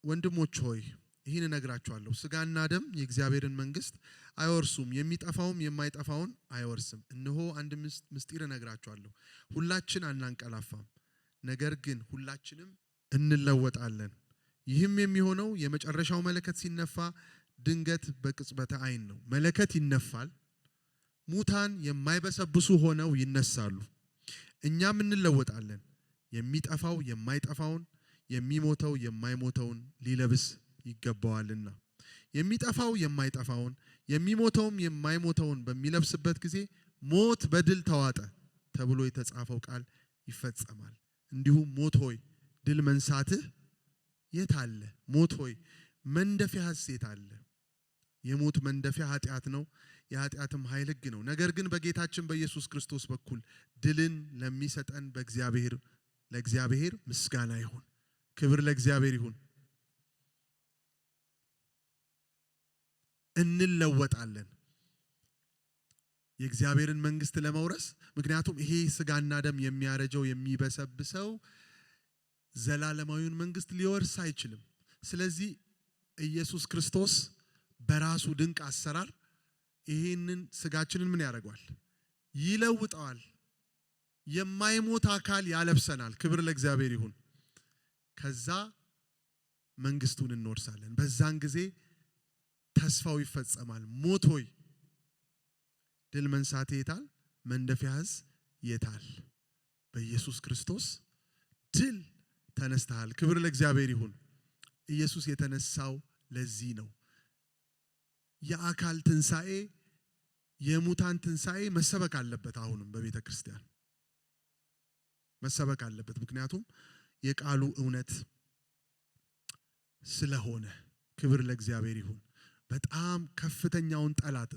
ወንድሞች ሆይ ይህን እነግራችኋለሁ፣ ስጋና ደም የእግዚአብሔርን መንግስት አይወርሱም፣ የሚጠፋውም የማይጠፋውን አይወርስም። እነሆ አንድ ምስጢር እነግራችኋለሁ፣ ሁላችን አናንቀላፋም፣ ነገር ግን ሁላችንም እንለወጣለን። ይህም የሚሆነው የመጨረሻው መለከት ሲነፋ ድንገት በቅጽበተ ዓይን ነው። መለከት ይነፋል፣ ሙታን የማይበሰብሱ ሆነው ይነሳሉ፣ እኛም እንለወጣለን። የሚጠፋው የማይጠፋውን የሚሞተው የማይሞተውን ሊለብስ ይገባዋልና የሚጠፋው የማይጠፋውን የሚሞተውም የማይሞተውን በሚለብስበት ጊዜ ሞት በድል ተዋጠ ተብሎ የተጻፈው ቃል ይፈጸማል። እንዲሁም ሞት ሆይ ድል መንሳትህ የት አለ? ሞት ሆይ መንደፊያህስ የት አለ? የሞት መንደፊያ ኃጢአት ነው፣ የኃጢአትም ኃይል ሕግ ነው። ነገር ግን በጌታችን በኢየሱስ ክርስቶስ በኩል ድልን ለሚሰጠን ለእግዚአብሔር ምስጋና ይሁን። ክብር ለእግዚአብሔር ይሁን። እንለወጣለን የእግዚአብሔርን መንግስት ለመውረስ። ምክንያቱም ይሄ ስጋና ደም የሚያረጀው የሚበሰብሰው ዘላለማዊውን መንግስት ሊወርስ አይችልም። ስለዚህ ኢየሱስ ክርስቶስ በራሱ ድንቅ አሰራር ይሄንን ስጋችንን ምን ያደርገዋል? ይለውጠዋል። የማይሞት አካል ያለብሰናል። ክብር ለእግዚአብሔር ይሁን። ከዛ መንግስቱን እንወርሳለን። በዛን ጊዜ ተስፋው ይፈጸማል። ሞት ሆይ ድል መንሳት የታል? መንደፊያህስ የታል? በኢየሱስ ክርስቶስ ድል ተነስተሃል። ክብር ለእግዚአብሔር ይሁን። ኢየሱስ የተነሳው ለዚህ ነው። የአካል ትንሣኤ የሙታን ትንሣኤ መሰበክ አለበት። አሁንም በቤተ ክርስቲያን መሰበክ አለበት። ምክንያቱም የቃሉ እውነት ስለሆነ። ክብር ለእግዚአብሔር ይሁን። በጣም ከፍተኛውን ጠላት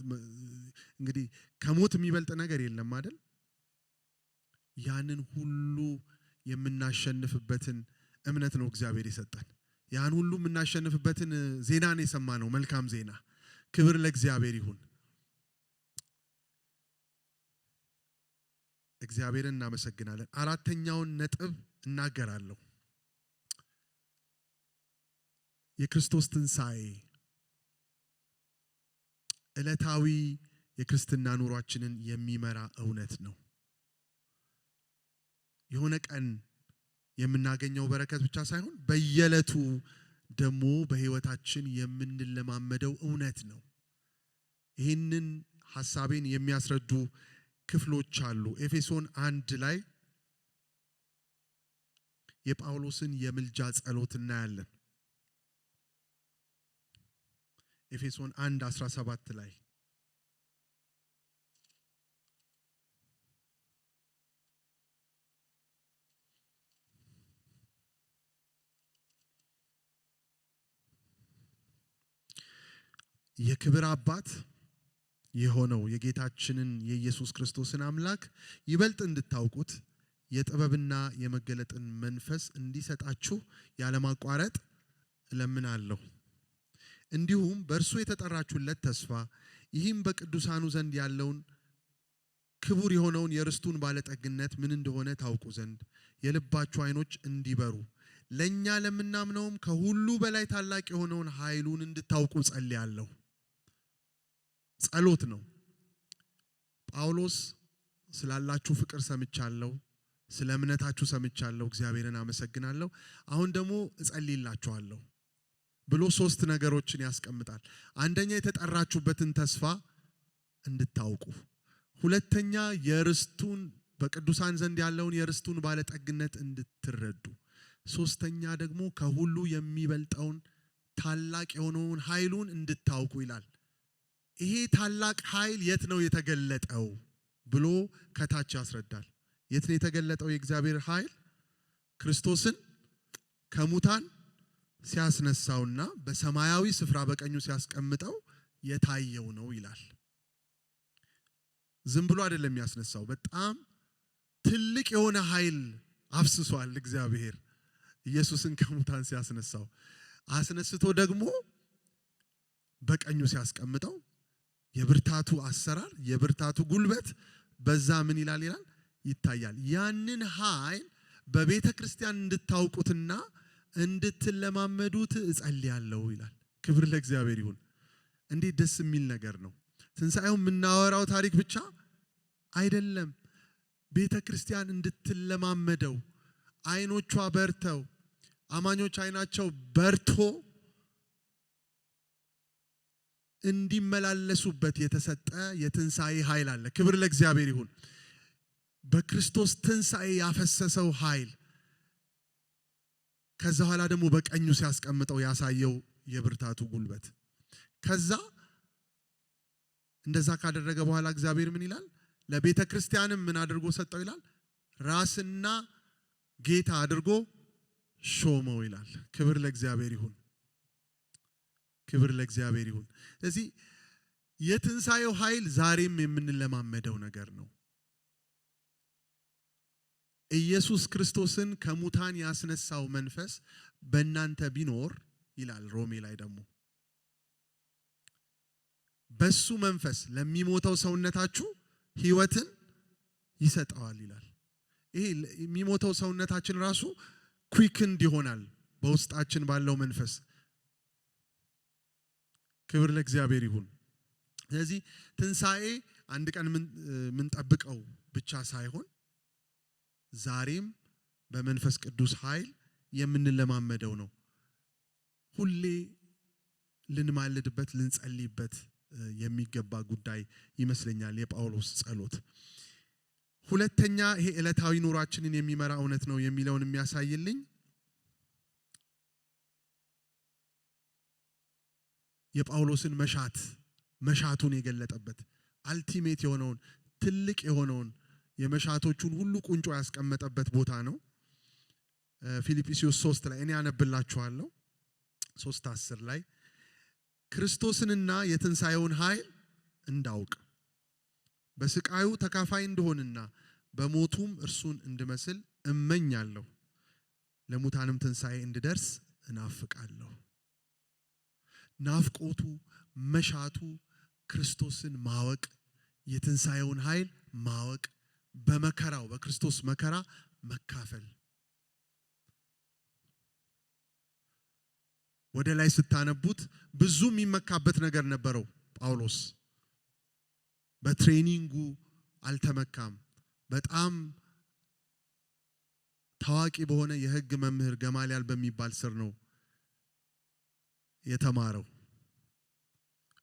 እንግዲህ ከሞት የሚበልጥ ነገር የለም አይደል? ያንን ሁሉ የምናሸንፍበትን እምነት ነው እግዚአብሔር የሰጠን። ያን ሁሉ የምናሸንፍበትን ዜና ነው የሰማነው፣ መልካም ዜና። ክብር ለእግዚአብሔር ይሁን። እግዚአብሔርን እናመሰግናለን። አራተኛውን ነጥብ እናገራለሁ። የክርስቶስ ትንሣኤ ዕለታዊ የክርስትና ኑሯችንን የሚመራ እውነት ነው። የሆነ ቀን የምናገኘው በረከት ብቻ ሳይሆን በየዕለቱ ደግሞ በህይወታችን የምንለማመደው እውነት ነው። ይህንን ሐሳቤን የሚያስረዱ ክፍሎች አሉ። ኤፌሶን 1 ላይ የጳውሎስን የምልጃ ጸሎት እናያለን። ኤፌሶን 1:17 ላይ የክብር አባት የሆነው የጌታችንን የኢየሱስ ክርስቶስን አምላክ ይበልጥ እንድታውቁት የጥበብና የመገለጥን መንፈስ እንዲሰጣችሁ ያለማቋረጥ እለምናለሁ። እንዲሁም በእርሱ የተጠራችሁለት ተስፋ ይህም በቅዱሳኑ ዘንድ ያለውን ክቡር የሆነውን የርስቱን ባለጠግነት ምን እንደሆነ ታውቁ ዘንድ የልባችሁ ዓይኖች እንዲበሩ ለኛ ለምናምነውም ከሁሉ በላይ ታላቅ የሆነውን ኃይሉን እንድታውቁ ጸልያለሁ። ጸሎት ነው። ጳውሎስ ስላላችሁ ፍቅር ሰምቻለሁ፣ ስለ እምነታችሁ ሰምቻለሁ፣ እግዚአብሔርን አመሰግናለሁ፣ አሁን ደግሞ እጸልይላችኋለሁ ብሎ 3 ነገሮችን ያስቀምጣል። አንደኛ የተጠራችሁበትን ተስፋ እንድታውቁ፣ ሁለተኛ የርስቱን በቅዱሳን ዘንድ ያለውን የርስቱን ባለጠግነት እንድትረዱ፣ ሶስተኛ ደግሞ ከሁሉ የሚበልጠውን ታላቅ የሆነውን ኃይሉን እንድታውቁ ይላል። ይሄ ታላቅ ኃይል የት ነው የተገለጠው ብሎ ከታች ያስረዳል። የት ነው የተገለጠው የእግዚአብሔር ኃይል? ክርስቶስን ከሙታን ሲያስነሳውና በሰማያዊ ስፍራ በቀኙ ሲያስቀምጠው የታየው ነው ይላል። ዝም ብሎ አይደለም ያስነሳው፣ በጣም ትልቅ የሆነ ኃይል አፍስሷል እግዚአብሔር ኢየሱስን ከሙታን ሲያስነሳው። አስነስቶ ደግሞ በቀኙ ሲያስቀምጠው የብርታቱ አሰራር የብርታቱ ጉልበት በዛ ምን ይላል ይታያል። ያንን ኃይል በቤተ ክርስቲያን እንድታውቁትና እንድትለማመዱት እጸልያለሁ ይላል። ክብር ለእግዚአብሔር ይሁን። እንዴት ደስ የሚል ነገር ነው! ትንሣኤው የምናወራው ታሪክ ብቻ አይደለም። ቤተ ክርስቲያን እንድትለማመደው ዓይኖቿ በርተው አማኞች ዓይናቸው በርቶ እንዲመላለሱበት የተሰጠ የትንሣኤ ኃይል አለ። ክብር ለእግዚአብሔር ይሁን። በክርስቶስ ትንሣኤ ያፈሰሰው ኃይል ከዛ ኋላ ደግሞ በቀኙ ሲያስቀምጠው ያሳየው የብርታቱ ጉልበት። ከዛ እንደዛ ካደረገ በኋላ እግዚአብሔር ምን ይላል? ለቤተ ክርስቲያንም ምን አድርጎ ሰጠው ይላል? ራስና ጌታ አድርጎ ሾመው ይላል። ክብር ለእግዚአብሔር ይሁን። ክብር ለእግዚአብሔር ይሁን። ስለዚህ የትንሣኤው ኃይል ዛሬም የምንለማመደው ነገር ነው። ኢየሱስ ክርስቶስን ከሙታን ያስነሳው መንፈስ በእናንተ ቢኖር ይላል ሮሜ ላይ ደግሞ በሱ መንፈስ ለሚሞተው ሰውነታችሁ ሕይወትን ይሰጠዋል ይላል። ይሄ የሚሞተው ሰውነታችን ራሱ ኩዊክንድ ይሆናል በውስጣችን ባለው መንፈስ። ክብር ለእግዚአብሔር ይሁን። ስለዚህ ትንሣኤ አንድ ቀን የምንጠብቀው ብቻ ሳይሆን ዛሬም በመንፈስ ቅዱስ ኃይል የምንለማመደው ነው። ሁሌ ልንማልድበት ልንጸልይበት የሚገባ ጉዳይ ይመስለኛል የጳውሎስ ጸሎት። ሁለተኛ ይሄ ዕለታዊ ኑሯችንን የሚመራ እውነት ነው የሚለውን የሚያሳይልኝ የጳውሎስን መሻቱን የገለጠበት አልቲሜት የሆነውን ትልቅ የሆነውን የመሻቶቹን ሁሉ ቁንጮ ያስቀመጠበት ቦታ ነው። ፊልጵስዩስ 3 ላይ እኔ አነብላችኋለሁ 3:10 ላይ ክርስቶስንና የትንሣኤውን ኃይል እንዳውቅ በስቃዩ ተካፋይ እንደሆንና በሞቱም እርሱን እንድመስል እመኛለሁ፣ ለሙታንም ትንሣኤ እንድደርስ እናፍቃለሁ። ናፍቆቱ መሻቱ ክርስቶስን ማወቅ፣ የትንሣኤውን ኃይል ማወቅ፣ በመከራው በክርስቶስ መከራ መካፈል። ወደ ላይ ስታነቡት ብዙ የሚመካበት ነገር ነበረው ጳውሎስ። በትሬኒንጉ አልተመካም። በጣም ታዋቂ በሆነ የሕግ መምህር ገማልያል በሚባል ስር ነው የተማረው።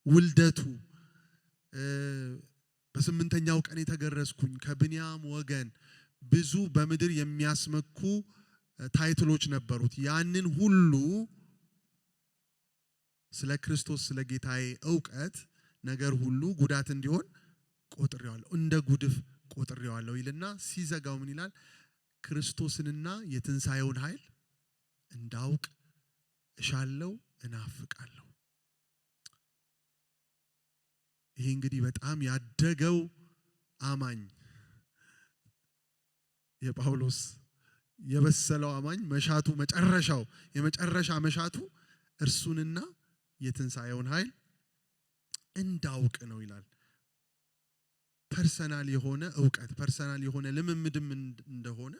ውልደቱ በስምንተኛው ቀን የተገረዝኩኝ ከብንያም ወገን ብዙ በምድር የሚያስመኩ ታይትሎች ነበሩት። ያንን ሁሉ ስለ ክርስቶስ ስለ ጌታዬ ዕውቀት ነገር ሁሉ ጉዳት እንዲሆን ቆጥሬዋለሁ፣ እንደ ጉድፍ ቆጥሬዋለሁ ይልና ሲዘጋው ምን ይላል? ክርስቶስንና የትንሣኤውን ኃይል እንዳውቅ እሻለሁ፣ እናፍቃለሁ። ይሄ እንግዲህ በጣም ያደገው አማኝ የጳውሎስ የበሰለው አማኝ መሻቱ የመጨረሻ መሻቱ እርሱንና የትንሣኤውን ኃይል እንዳውቅ ነው ይላል። ፐርሰናል የሆነ ዕውቀት ፐርሰናል የሆነ ልምምድም እንደሆነ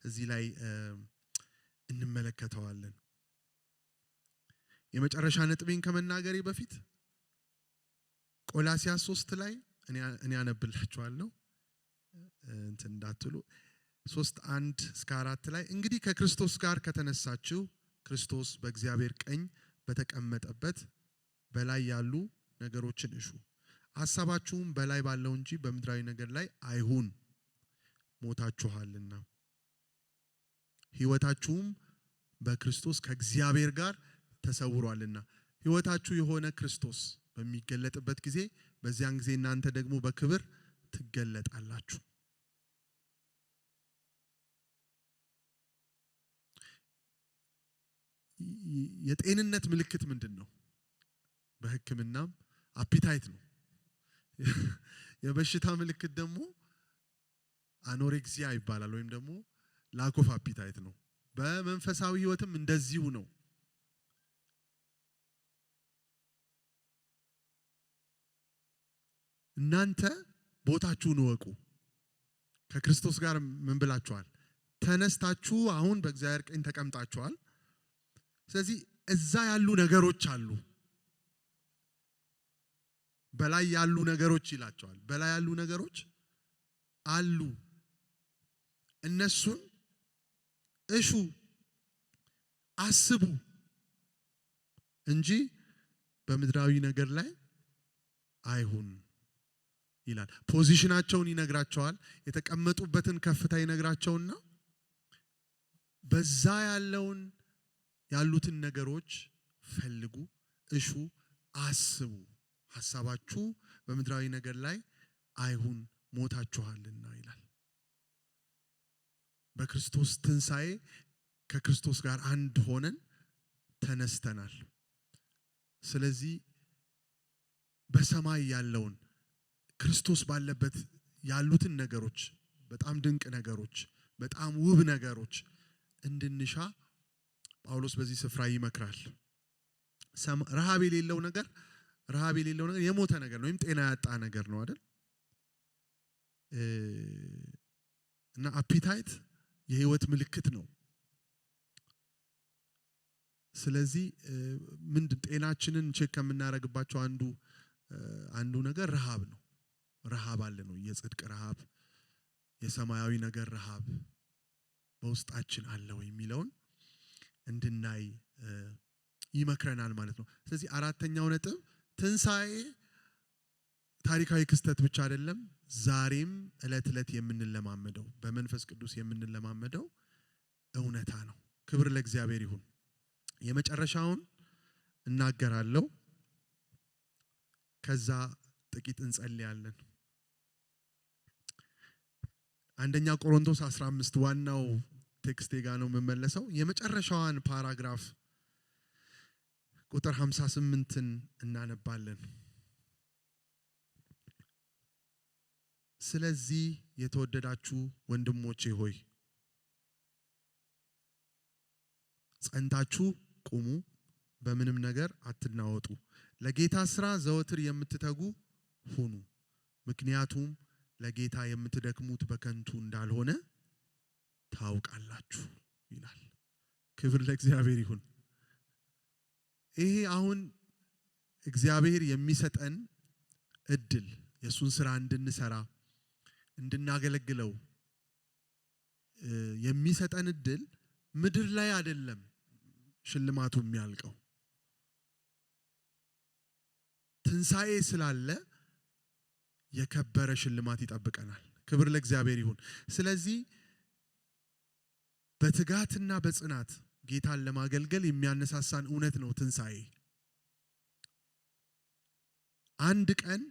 እዚህ ላይ እንመለከተዋለን። የመጨረሻ ነጥቤን ከመናገሬ በፊት ቆላስይስ 3 ላይ እኔ አነብላችኋለሁ እንትን እንዳትሉ 3:1-4 ላይ እንግዲህ ከክርስቶስ ጋር ከተነሳችሁ ክርስቶስ በእግዚአብሔር ቀኝ በተቀመጠበት በላይ ያሉ ነገሮችን እሹ፣ ሐሳባችሁም በላይ ባለው እንጂ በምድራዊ ነገር ላይ አይሁን፣ ሞታችኋልና ሕይወታችሁም በክርስቶስ ከእግዚአብሔር ጋር ተሰውሯልና። ሕይወታችሁ የሆነ ክርስቶስ በሚገለጥበት ጊዜ በዚያን ጊዜ እናንተ ደግሞ በክብር ትገለጣላችሁ። የጤንነት ምልክት ምንድን ነው? በሕክምናም አፒታይት ነው። የበሽታ ምልክት ደግሞ አኖሬክሲያ ይባላል፣ ወይም ደግሞ ላክ ኦፍ አፒታይት ነው። በመንፈሳዊ ሕይወትም እንደዚሁ ነው። እናንተ ቦታችሁን እወቁ። ከክርስቶስ ጋር ምን ብላችኋል? ተነስታችሁ አሁን በእግዚአብሔር ቀኝ ተቀምጣችኋል። ስለዚህ እዛ ያሉ ነገሮች አሉ። በላይ ያሉ ነገሮች ይላቸዋል። በላይ ያሉ ነገሮች አሉ። እነሱን እሹ፣ አስቡ እንጂ በምድራዊ ነገር ላይ አይሁን ይላል። ፖዚሽናቸውን ይነግራቸዋል። የተቀመጡበትን ከፍታ ይነግራቸውና በዛ ያሉትን ነገሮች ፈልጉ፣ እሹ፣ አስቡ። ሐሳባችሁ በምድራዊ ነገር ላይ አይሁን፣ ሞታችኋልና ይላል። በክርስቶስ ትንሣኤ ከክርስቶስ ጋር አንድ ሆነን ተነስተናል። ስለዚህ በሰማይ ያለውን ክርስቶስ ባለበት ያሉትን ነገሮች፣ በጣም ድንቅ ነገሮች፣ በጣም ውብ ነገሮች እንድንሻ ጳውሎስ በዚህ ስፍራ ይመክራል። ረሃብ የሌለው ነገር የሞተ ነገር ነው፣ ወይም ጤና ያጣ ነገር ነው አይደል? እና አፒታይት የህይወት ምልክት ነው። ስለዚህ ጤናችንን ቼክ ከምናደርግባቸው አንዱ ነገር ረሃብ ነው። ረሃብ አለ ነው፣ የጽድቅ ረሃብ፣ የሰማያዊ ነገር ረሃብ በውስጣችን አለ ወይ የሚለውን እንድናይ ይመክረናል ማለት ነው። ስለዚህ አራተኛው ነጥብ ትንሣኤ ታሪካዊ ክስተት ብቻ አይደለም፣ ዛሬም ዕለት ዕለት የምንለማመደው በመንፈስ ቅዱስ የምንለማመደው እውነታ ነው። ክብር ለእግዚአብሔር ይሁን። የመጨረሻውን እናገራለሁ፣ ከዛ ጥቂት እንጸልያለን። አንደኛ ቆሮንቶስ 15 ዋናው ቴክስቴ ጋር ነው የምመለሰው። የመጨረሻዋን ፓራግራፍ ቁጥር 58ን እናነባለን። ስለዚህ የተወደዳችሁ ወንድሞቼ ሆይ ጸንታችሁ ቁሙ፣ በምንም ነገር አትናወጡ፣ ለጌታ ሥራ ዘወትር የምትተጉ ሁኑ፣ ምክንያቱም ለጌታ የምትደክሙት በከንቱ እንዳልሆነ ታውቃላችሁ ይላል። ክብር ለእግዚአብሔር ይሁን። ይሄ አሁን እግዚአብሔር የሚሰጠን እድል የሱን ስራ እንድንሰራ እንድናገለግለው የሚሰጠን እድል ምድር ላይ አይደለም ሽልማቱ የሚያልቀው ትንሣኤ ስላለ የከበረ ሽልማት ይጠብቀናል። ክብር ለእግዚአብሔር ይሁን። ስለዚህ በትጋትና በጽናት ጌታን ለማገልገል የሚያነሳሳን እውነት ነው ትንሣኤ። አንድ ቀን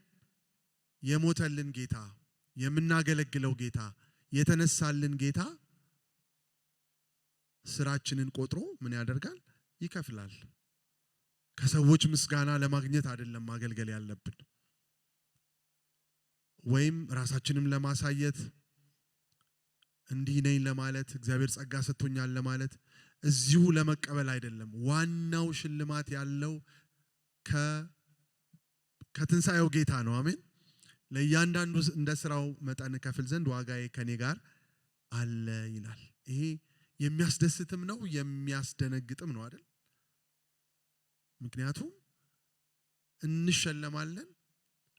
የሞተልን ጌታ የምናገለግለው ጌታ የተነሳልን ጌታ ስራችንን ቆጥሮ ምን ያደርጋል? ይከፍላል። ከሰዎች ምስጋና ለማግኘት አይደለም ማገልገል ያለብን ወይም ራሳችንን ለማሳየት እንዲህ ነኝ ለማለት እግዚአብሔር ጸጋ ሰጥቶኛል ለማለት እዚሁ ለመቀበል አይደለም። ዋናው ሽልማት ያለው ከትንሣኤው ጌታ ነው። አሜን። ለእያንዳንዱ እንደ ስራው መጠን ከፍል ዘንድ ዋጋዬ ከኔ ጋር አለ ይላል። ይሄ የሚያስደስትም ነው የሚያስደነግጥም ነው አይደል? ምክንያቱም እንሸለማለን፣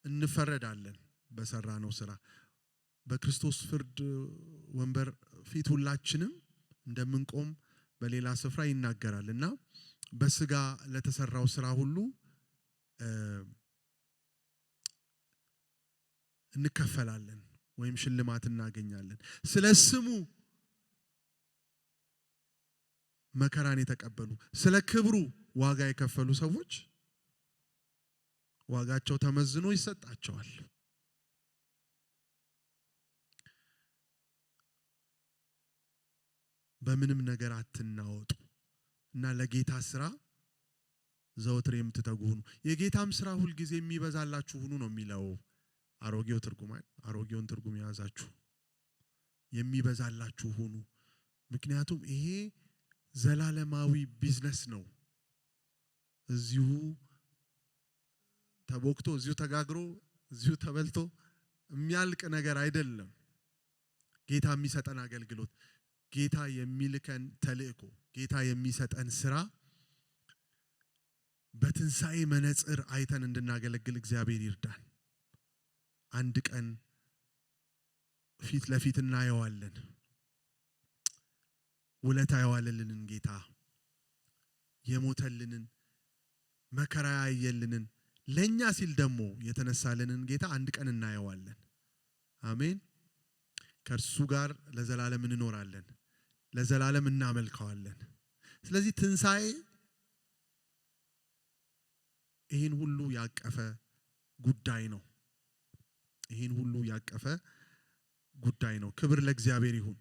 እንፈረዳለን በሰራነው ስራ። በክርስቶስ ፍርድ ወንበር ፊት ሁላችንም እንደምንቆም በሌላ ስፍራ ይናገራልና በስጋ ለተሰራው ስራ ሁሉ እንከፈላለን ወይም ሽልማት እናገኛለን። ስለ ስሙ መከራን የተቀበሉ ስለ ክብሩ ዋጋ የከፈሉ ሰዎች ዋጋቸው ተመዝኖ ይሰጣቸዋል። በምንም ነገር አትናወጡ እና ለጌታ ስራ ዘወትር የምትተጉ ሁኑ። የጌታም ስራ ሁል ጊዜ የሚበዛላችሁ ሁኑ ነው የሚለው አሮጌውን ትርጉም የያዛችሁ የሚበዛላችሁ ሁኑ። ምክንያቱም ይሄ ዘላለማዊ ቢዝነስ ነው። እዚሁ ተቦክቶ እዚሁ ተጋግሮ እዚሁ ተበልቶ የሚያልቅ ነገር አይደለም። ጌታ የሚሰጠን አገልግሎት፣ ጌታ የሚልከን ተልእኮ፣ ጌታ የሚሰጠን ስራ በትንሣኤ መነጽር አይተን እንድናገለግል እግዚአብሔር ይርዳን። አንድ ቀን ፊት ለፊት እናየዋለን። ውለታ የዋለልንን ጌታ የሞተልንን መከራ ያየልንን ለኛ ሲል ደግሞ የተነሳልንን ጌታ አንድ ቀን እናየዋለን። አሜን። ከእርሱ ጋር ለዘላለም እንኖራለን፣ ለዘላለም እናመልከዋለን። ስለዚህ ትንሣኤ ይህን ሁሉ ያቀፈ ጉዳይ ነው። ይህን ሁሉ ያቀፈ ጉዳይ ነው። ክብር ለእግዚአብሔር ይሁን።